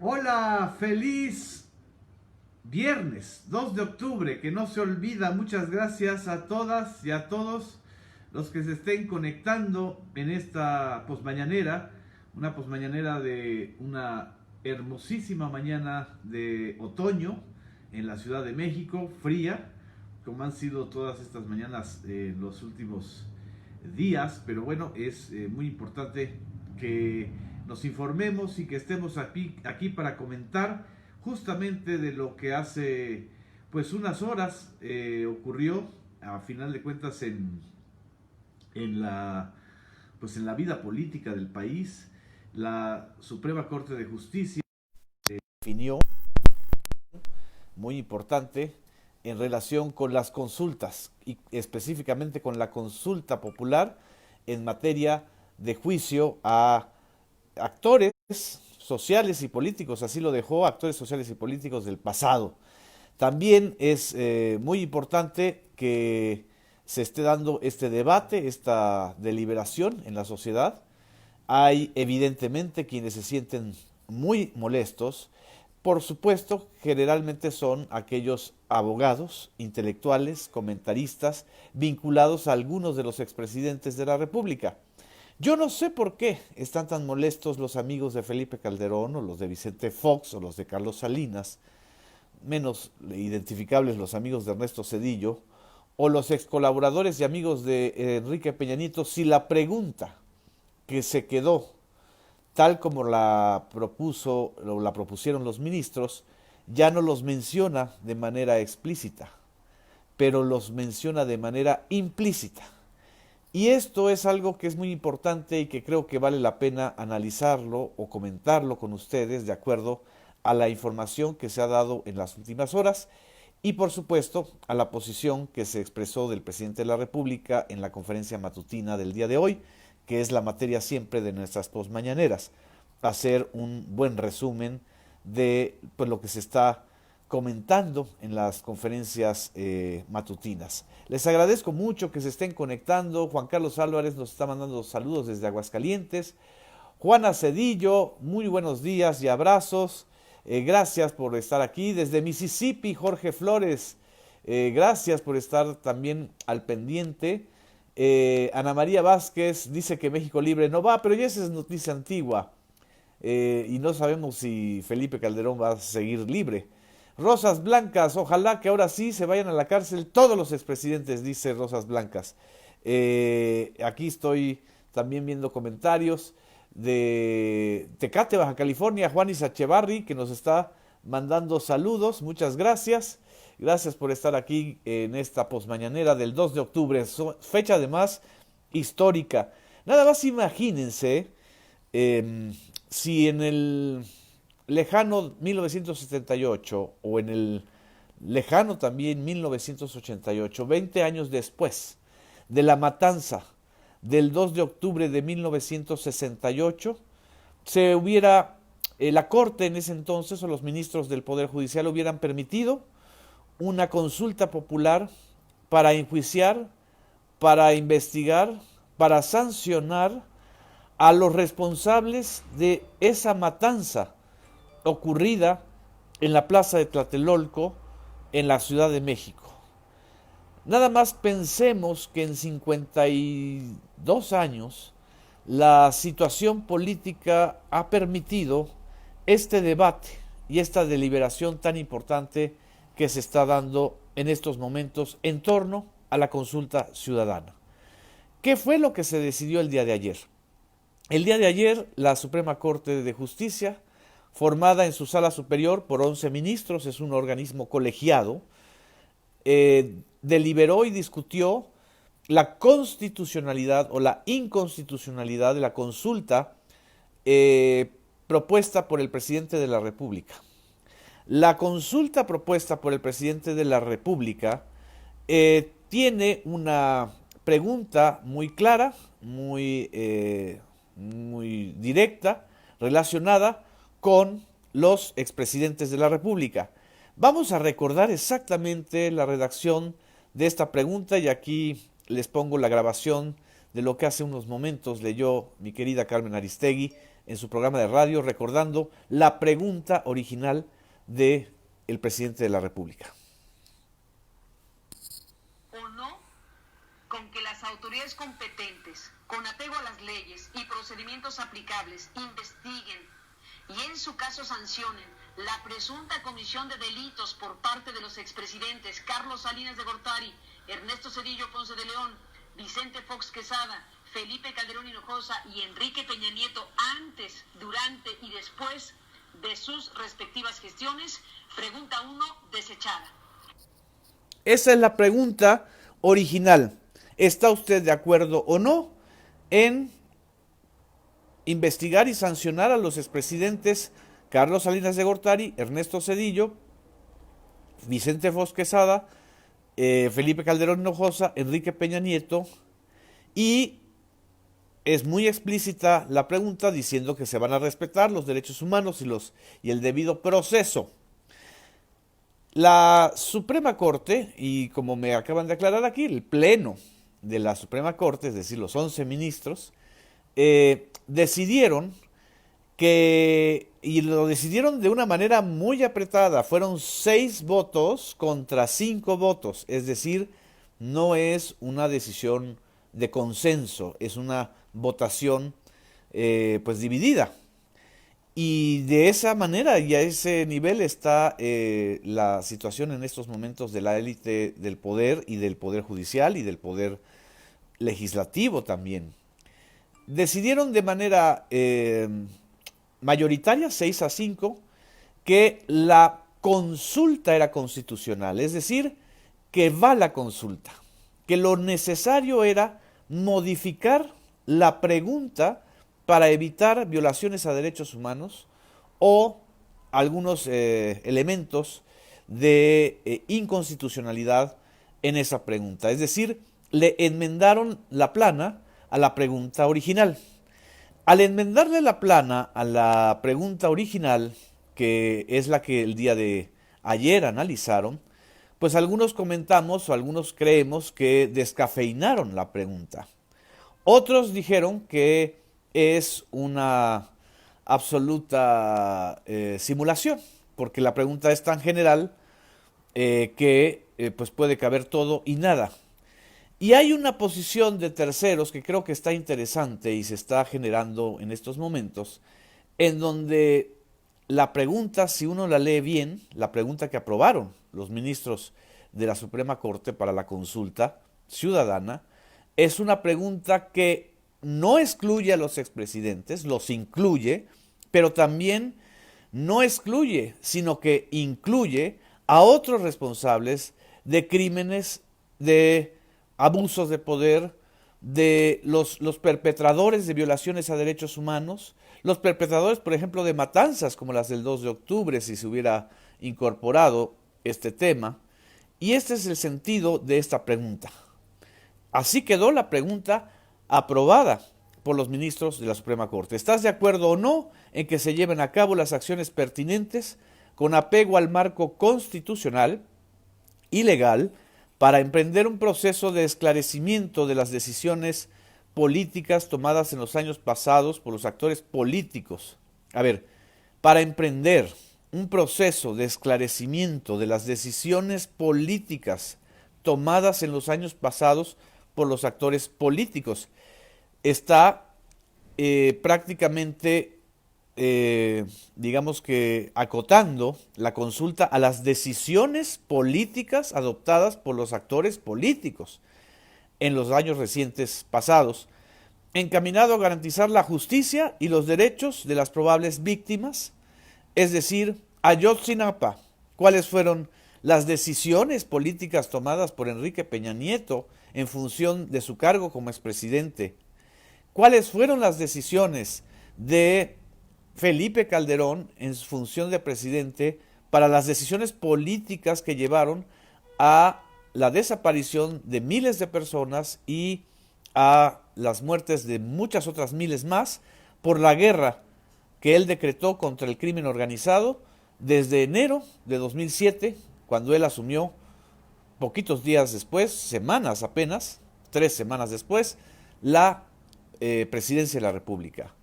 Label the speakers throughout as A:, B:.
A: Hola, feliz viernes 2 de octubre, que no se olvida. Muchas gracias a todas y a todos los que se estén conectando en esta posmañanera, una posmañanera de una hermosísima mañana de otoño en la Ciudad de México, fría, como han sido todas estas mañanas en los últimos días, pero bueno, es muy importante que nos informemos y que estemos aquí para comentar justamente de lo que hace pues unas horas ocurrió a final de cuentas en la pues en la vida política del país. La Suprema Corte de Justicia definió muy importante en relación con las consultas y específicamente con la consulta popular en materia de juicio a actores sociales y políticos, así lo dejó, actores sociales y políticos del pasado. También es muy importante que se esté dando este debate, esta deliberación en la sociedad. Hay evidentemente quienes se sienten muy molestos. Por supuesto, generalmente son aquellos abogados, intelectuales, comentaristas, vinculados a algunos de los expresidentes de la República. Yo no sé por qué están tan molestos los amigos de Felipe Calderón o los de Vicente Fox o los de Carlos Salinas, menos identificables los amigos de Ernesto Zedillo o los ex colaboradores y amigos de Enrique Peña Nieto, si la pregunta que se quedó tal como la propuso o la propusieron los ministros ya no los menciona de manera explícita, pero los menciona de manera implícita. Y esto es algo que es muy importante y que creo que vale la pena analizarlo o comentarlo con ustedes de acuerdo a la información que se ha dado en las últimas horas y por supuesto a la posición que se expresó del presidente de la República en la conferencia matutina del día de hoy, que es la materia siempre de nuestras posmañaneras, hacer un buen resumen de pues, lo que se está comentando en las conferencias matutinas. Les agradezco mucho que se estén conectando. Juan Carlos Álvarez nos está mandando saludos desde Aguascalientes. Juana Cedillo, muy buenos días y abrazos. Gracias por estar aquí. Desde Mississippi, Jorge Flores, gracias por estar también al pendiente. Ana María Vázquez dice que México Libre no va, pero ya esa es noticia antigua. Y no sabemos si Felipe Calderón va a seguir libre. Rosas Blancas, ojalá que ahora sí se vayan a la cárcel todos los expresidentes, dice Rosas Blancas. Aquí estoy también viendo comentarios de Tecate, Baja California, Juan Isachevarri, que nos está mandando saludos, muchas gracias. Gracias por estar aquí en esta posmañanera del 2 de octubre, fecha además histórica. Nada más imagínense si en el lejano 1978 o en el lejano también 1988, 20 años después de la matanza del 2 de octubre de 1968, se hubiera, la Corte en ese entonces o los ministros del Poder Judicial hubieran permitido una consulta popular para enjuiciar, para investigar, para sancionar a los responsables de esa matanza ocurrida en la plaza de Tlatelolco, en la Ciudad de México. Nada más pensemos que en 52 años la situación política ha permitido este debate y esta deliberación tan importante que se está dando en estos momentos en torno a la consulta ciudadana. ¿Qué fue lo que se decidió el día de ayer? El día de ayer la Suprema Corte de Justicia, formada en su sala superior por 11 ministros, es un organismo colegiado, deliberó y discutió la constitucionalidad o la inconstitucionalidad de la consulta propuesta por el presidente de la República. La consulta propuesta por el presidente de la República tiene una pregunta muy clara, muy directa, relacionada con los expresidentes de la República. Vamos a recordar exactamente la redacción de esta pregunta y aquí les pongo la grabación de lo que hace unos momentos leyó mi querida Carmen Aristegui
B: en su programa de radio recordando la pregunta original del presidente de la República.
C: ¿O no? Con que las autoridades competentes, con apego a las leyes y procedimientos aplicables, investiguen y en su caso sancionen la presunta comisión de delitos por parte de los expresidentes Carlos Salinas de Gortari, Ernesto Zedillo Ponce de León, Vicente Fox Quesada, Felipe Calderón Hinojosa y Enrique Peña Nieto antes, durante y después de sus respectivas gestiones. Pregunta 1, desechada.
B: Esa es la pregunta original. ¿Está usted de acuerdo o no en investigar y sancionar a los expresidentes Carlos Salinas de Gortari, Ernesto Zedillo, Vicente Fox Quesada, Felipe Calderón Hinojosa, Enrique Peña Nieto? Y es muy explícita la pregunta diciendo que se van a respetar los derechos humanos y el debido proceso. La Suprema Corte, y como me acaban de aclarar aquí, el Pleno de la Suprema Corte, es decir, los 11 ministros, decidieron y lo decidieron de una manera muy apretada, fueron 6 votos contra 5 votos, es decir, no es una decisión de consenso, es una votación pues dividida. Y de esa manera y a ese nivel está la situación en estos momentos de la élite del poder y del poder judicial y del poder legislativo también. Decidieron de manera mayoritaria, 6-5, que la consulta era constitucional, es decir, que va la consulta, que lo necesario era modificar la pregunta para evitar violaciones a derechos humanos o algunos elementos de inconstitucionalidad en esa pregunta. Es decir, le enmendaron la plana a la pregunta original. Al enmendarle la plana a la pregunta original, que es la que el día de ayer analizaron, pues algunos comentamos o algunos creemos que descafeinaron la pregunta. Otros dijeron que es una absoluta simulación, porque la pregunta es tan general que pues puede caber todo y nada. Y hay una posición de terceros que creo que está interesante y se está generando en estos momentos, en donde la pregunta, si uno la lee bien, la pregunta que aprobaron los ministros de la Suprema Corte para la consulta ciudadana, es una pregunta que no excluye a los expresidentes, los incluye, pero también no excluye, sino que incluye a otros responsables de crímenes, de abusos de poder, de los perpetradores de violaciones a derechos humanos, los perpetradores, por ejemplo, de matanzas como las del 2 de octubre, si se hubiera incorporado este tema. Y este es el sentido de esta pregunta. Así quedó la pregunta aprobada por los ministros de la Suprema Corte. ¿Estás de acuerdo o no en que se lleven a cabo las acciones pertinentes con apego al marco constitucional y legal para emprender un proceso de esclarecimiento de las decisiones políticas tomadas en los años pasados por los actores políticos? A ver, para emprender un proceso de esclarecimiento de las decisiones políticas tomadas en los años pasados por los actores políticos, está prácticamente, digamos que, acotando la consulta a las decisiones políticas adoptadas por los actores políticos en los años recientes pasados, encaminado a garantizar la justicia y los derechos de las probables víctimas, es decir, Ayotzinapa. ¿Cuáles fueron las decisiones políticas tomadas por Enrique Peña Nieto en función de su cargo como expresidente? ¿Cuáles fueron las decisiones de Felipe Calderón en su función de presidente para las decisiones políticas que llevaron a la desaparición de miles de personas y a las muertes de muchas otras miles más por la guerra que él decretó contra el crimen organizado desde enero de 2007, cuando él asumió, poquitos días después, semanas apenas, 3 semanas después, la presidencia de la República?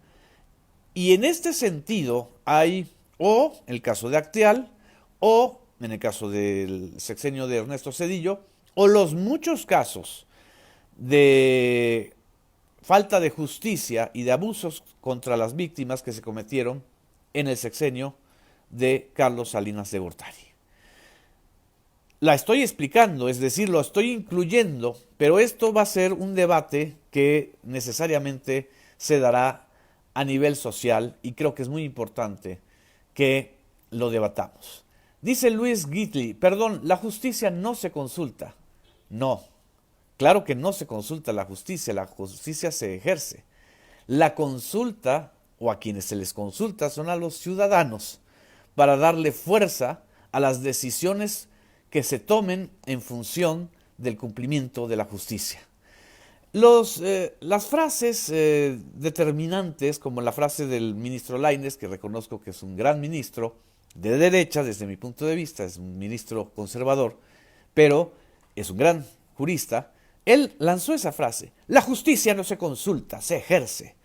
B: Y en este sentido hay, o el caso de Acteal, o en el caso del sexenio de Ernesto Zedillo, o los muchos casos de falta de justicia y de abusos contra las víctimas que se cometieron en el sexenio de Carlos Salinas de Gortari. La estoy explicando, es decir, lo estoy incluyendo, pero esto va a ser un debate que necesariamente se dará a nivel social y creo que es muy importante que lo debatamos. Dice Luis Gitli, perdón, la justicia no se consulta. No, claro que no se consulta la justicia se ejerce. La consulta, o a quienes se les consulta, son a los ciudadanos para darle fuerza a las decisiones que se tomen en función del cumplimiento de la justicia. Las frases determinantes, como la frase del ministro Lainez, que reconozco que es un gran ministro, de derecha desde mi punto de vista, es un ministro conservador, pero es un gran jurista, él lanzó esa frase: la justicia no se consulta, se ejerce.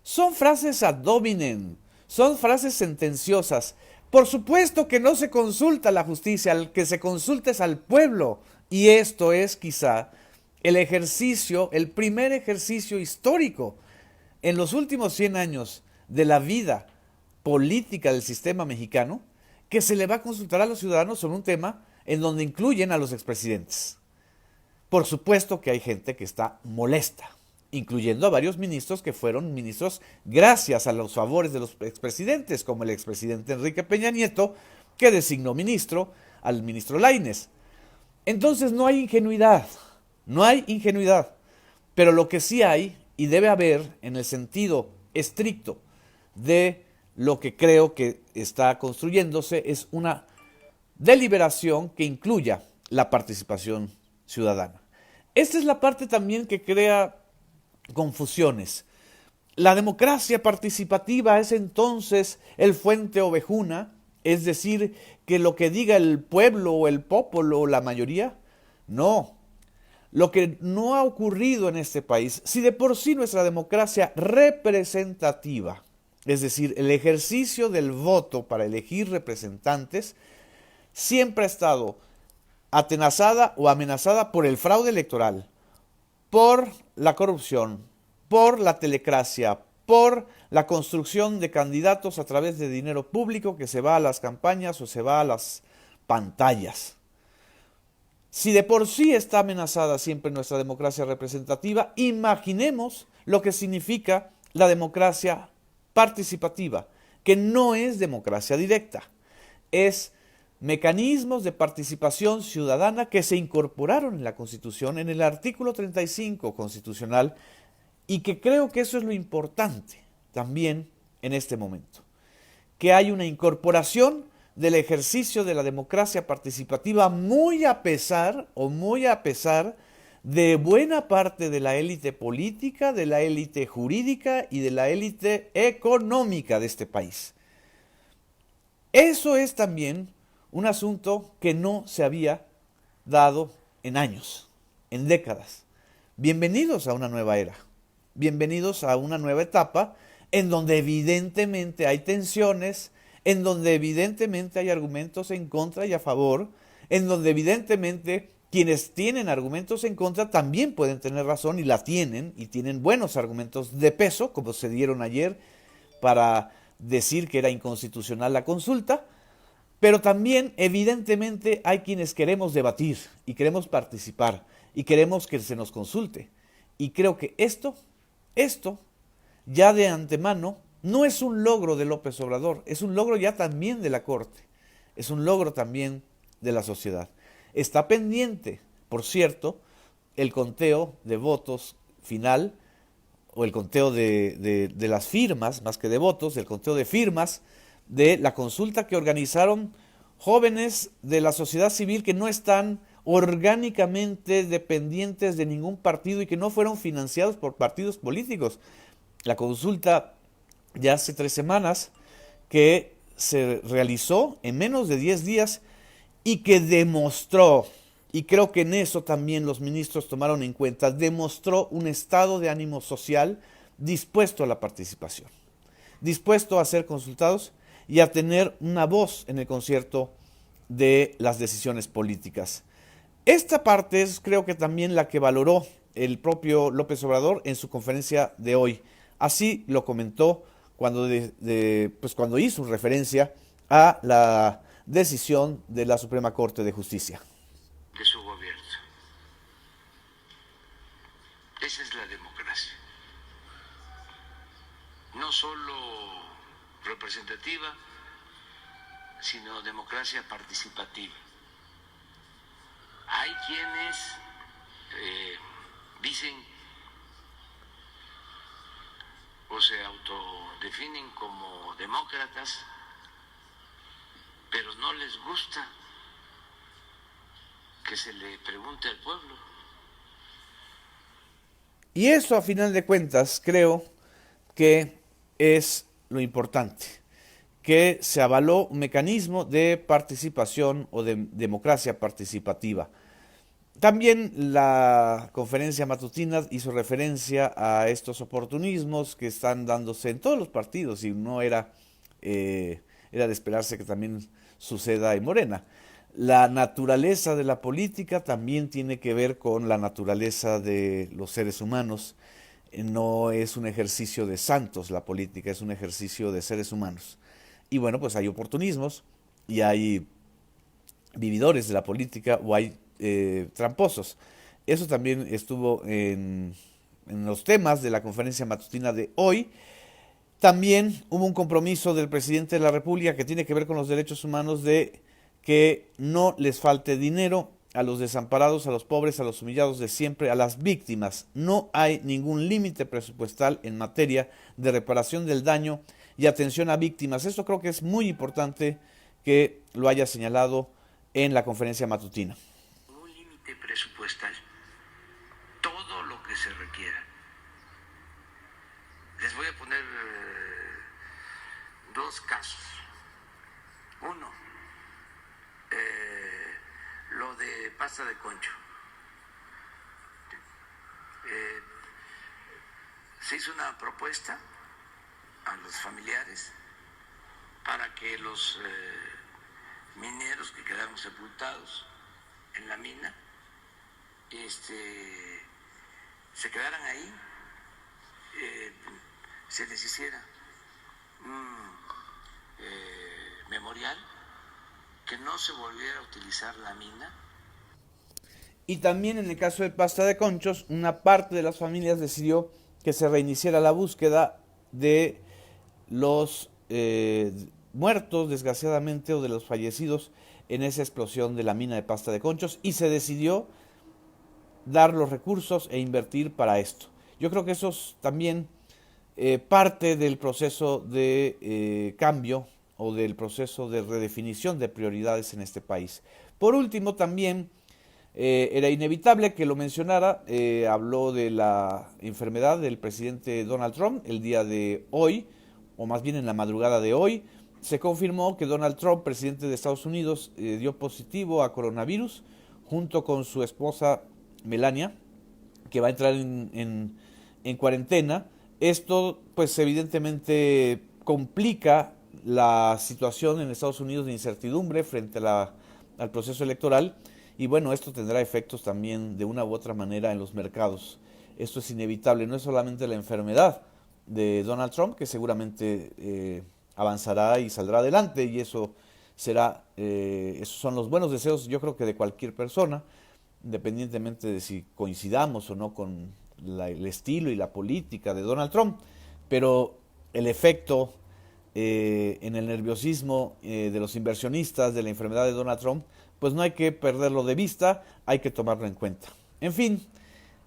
B: Son frases ad hominem, son frases sentenciosas. Por supuesto que no se consulta la justicia, al que se consulta es al pueblo. Y esto es quizá el primer ejercicio histórico en los últimos 100 años de la vida política del sistema mexicano, que se le va a consultar a los ciudadanos sobre un tema en donde incluyen a los expresidentes. Por supuesto que hay gente que está molesta, incluyendo a varios ministros que fueron ministros gracias a los favores de los expresidentes, como el expresidente Enrique Peña Nieto, que designó ministro al ministro Lainez. Entonces no hay ingenuidad, pero lo que sí hay, y debe haber en el sentido estricto de lo que creo que está construyéndose, es una deliberación que incluya la participación ciudadana. Esta es la parte también que crea confusiones. La democracia participativa es entonces el fuente ovejuna, es decir, que lo que diga el pueblo o el popolo o la mayoría. No. Lo que no ha ocurrido en este país, si de por sí nuestra democracia representativa, es decir, el ejercicio del voto para elegir representantes, siempre ha estado atenazada o amenazada por el fraude electoral, por la corrupción, por la telecracia, por la construcción de candidatos a través de dinero público que se va a las campañas o se va a las pantallas. Si de por sí está amenazada siempre nuestra democracia representativa, imaginemos lo que significa la democracia participativa, que no es democracia directa, es mecanismos de participación ciudadana que se incorporaron en la Constitución, en el artículo 35 constitucional, y que creo que eso es lo importante también en este momento, que hay una incorporación del ejercicio de la democracia participativa muy a pesar de buena parte de la élite política, de la élite jurídica y de la élite económica de este país. Eso es también un asunto que no se había dado en años, en décadas. Bienvenidos a una nueva era, bienvenidos a una nueva etapa en donde evidentemente hay tensiones, en donde evidentemente hay argumentos en contra y a favor, en donde evidentemente quienes tienen argumentos en contra también pueden tener razón y la tienen, y tienen buenos argumentos de peso, como se dieron ayer para decir que era inconstitucional la consulta, pero también evidentemente hay quienes queremos debatir y queremos participar y queremos que se nos consulte. Y creo que esto ya de antemano no es un logro de López Obrador, es un logro ya también de la Corte, es un logro también de la sociedad. Está pendiente, por cierto, el conteo de votos final, o el conteo de las firmas, más que de votos, el conteo de firmas de la consulta que organizaron jóvenes de la sociedad civil que no están orgánicamente dependientes de ningún partido y que no fueron financiados por partidos políticos. La consulta ya hace 3 semanas que se realizó en menos de 10 días y que demostró, y creo que en eso también los ministros tomaron en cuenta, demostró un estado de ánimo social dispuesto a la participación. dispuesto a ser consultados y a tener una voz en el concierto de las decisiones políticas. Esta parte es, creo que también la que valoró el propio López Obrador en su conferencia de hoy. Así lo comentó cuando hizo referencia a la decisión de la Suprema Corte de Justicia.
D: De su gobierno. Esa es la democracia. No solo representativa, sino democracia participativa. Hay quienes dicen o se autodefinen como demócratas, pero no les gusta que se le pregunte al pueblo.
B: Y eso, a final de cuentas, creo que es lo importante, que se avaló un mecanismo de participación o de democracia participativa. También la conferencia matutina hizo referencia a estos oportunismos que están dándose en todos los partidos y no era de esperarse que también suceda en Morena. La naturaleza de la política también tiene que ver con la naturaleza de los seres humanos. No es un ejercicio de santos la política, es un ejercicio de seres humanos. Y bueno, pues hay oportunismos y hay vividores de la política o hay tramposos. Eso también estuvo en los temas de la conferencia matutina de hoy. También hubo un compromiso del presidente de la República que tiene que ver con los derechos humanos de que no les falte dinero a los desamparados, a los pobres, a los humillados de siempre, a las víctimas. No hay ningún límite presupuestal en materia de reparación del daño y atención a víctimas. Esto creo que es muy importante que lo haya señalado en la conferencia matutina.
D: Un límite presupuestal, todo lo que se requiera. Les voy a poner dos casos. Uno, lo de pasta de concho. Se hizo una propuesta a los familiares para que los mineros que quedaron sepultados en la mina se quedaran ahí, se les hiciera un memorial, que no se volviera a utilizar la mina.
B: Y también en el caso de pasta de conchos, una parte de las familias decidió que se reiniciara la búsqueda de los muertos, desgraciadamente, o de los fallecidos en esa explosión de la mina de pasta de conchos, y se decidió dar los recursos e invertir para esto. Yo creo que eso es también parte del proceso de cambio o del proceso de redefinición de prioridades en este país. Por último, también era inevitable que lo mencionara, habló de la enfermedad del presidente Donald Trump el día de hoy, o más bien en la madrugada de hoy. Se confirmó que Donald Trump, presidente de Estados Unidos, dio positivo a coronavirus, junto con su esposa Melania, que va a entrar en cuarentena. Esto, pues evidentemente complica la situación en Estados Unidos de incertidumbre frente al proceso electoral, y bueno, esto tendrá efectos también de una u otra manera en los mercados. Esto es inevitable, no es solamente la enfermedad de Donald Trump, que seguramente avanzará y saldrá adelante, y eso será, esos son los buenos deseos, yo creo que de cualquier persona, independientemente de si coincidamos o no con el estilo y la política de Donald Trump, pero el efecto en el nerviosismo de los inversionistas de la enfermedad de Donald Trump, pues no hay que perderlo de vista, hay que tomarlo en cuenta. En fin,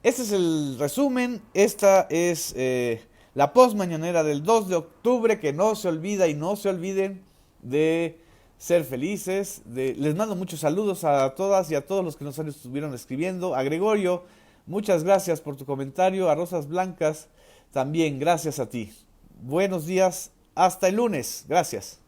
B: este es el resumen, esta es la postmañanera del 2 de octubre, que no se olvida y no se olviden de ser felices. Les mando muchos saludos a todas y a todos los que nos estuvieron escribiendo. A Gregorio, muchas gracias por tu comentario. A Rosas Blancas, también gracias a ti. Buenos días, hasta el lunes. Gracias.